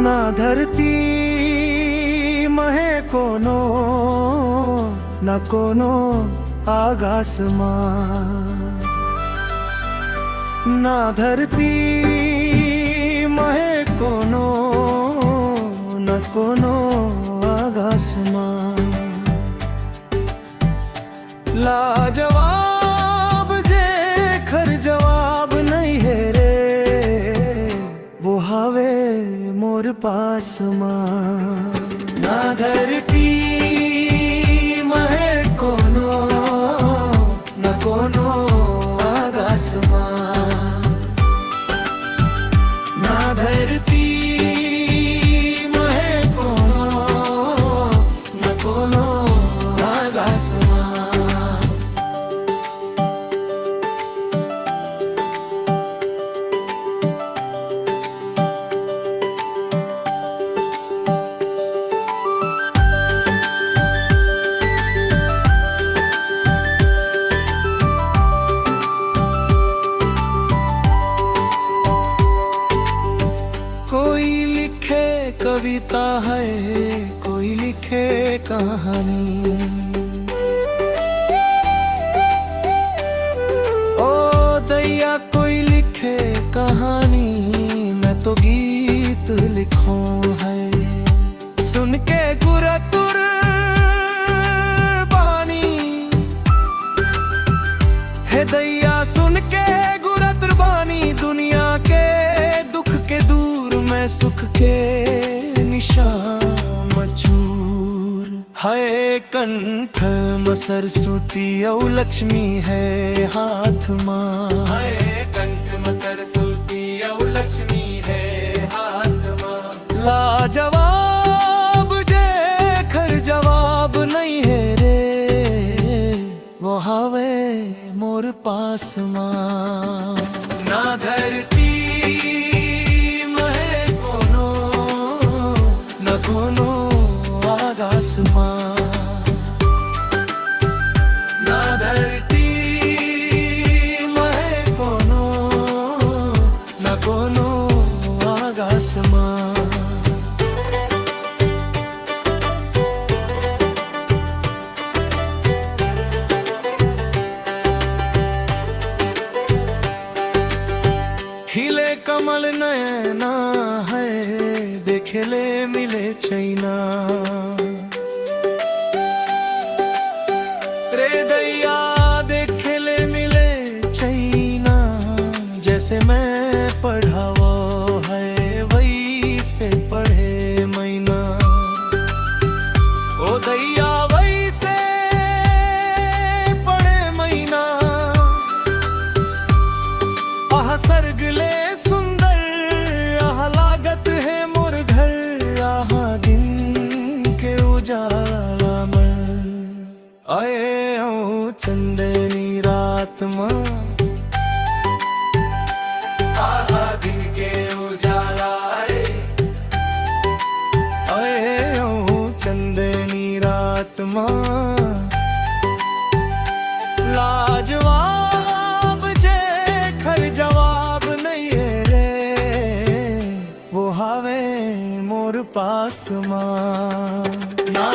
ना धरती महे कोनो न कोनो आकाशમાં ना धरती महे कोनो न कोनो आकाशમાં लाजवाब जे खर जवाब नहीं है रे वो हावे मोर पासમાં ना धरती महे कोनो न कोनो आकाशમાં ना धरती महे कोनो न कोनो आकाशમાં कोई लिखे कविता है, कोई लिखे कहानी। ओ दैया कोई लिखे कहानी, मैं तो गीत लिखूं है। सुन के गुरतुर बानी है दैया, सुन के गुरतुर बानी। दुनिया के दुख के दूर मैं सुख के निशान मचूर है। कंठ में सरस्वती औ लक्ष्मी है हाथ मां। है कंठ में सरस्वती औ लक्ष्मी है हाथ मां। लाजवाब जे खर जवाब नहीं है रे वो हावे मोर पासમાં ना धरती कोनो आकाशમાં ना धरती महे कोनो न कोनो आकाशમાં खिले कमल नयना है, देखेले मिले चैना। रे दैया देखेले मिले चैना। जैसे मैं पढ़ावो है वही से पढ़े मैना। ओ दैया वही से पढ़े मैना। आह सर्ग ले सुंदर, आह लागत है मोर घर। आहा दिन के उजाला में आए हूँ चंदनी रात में। आहा दिन के उजाला आए हूँ चंदनी रात में। लाजवाब जे खर जवाब नहीं है रे वो हावे मोर पासમાં ना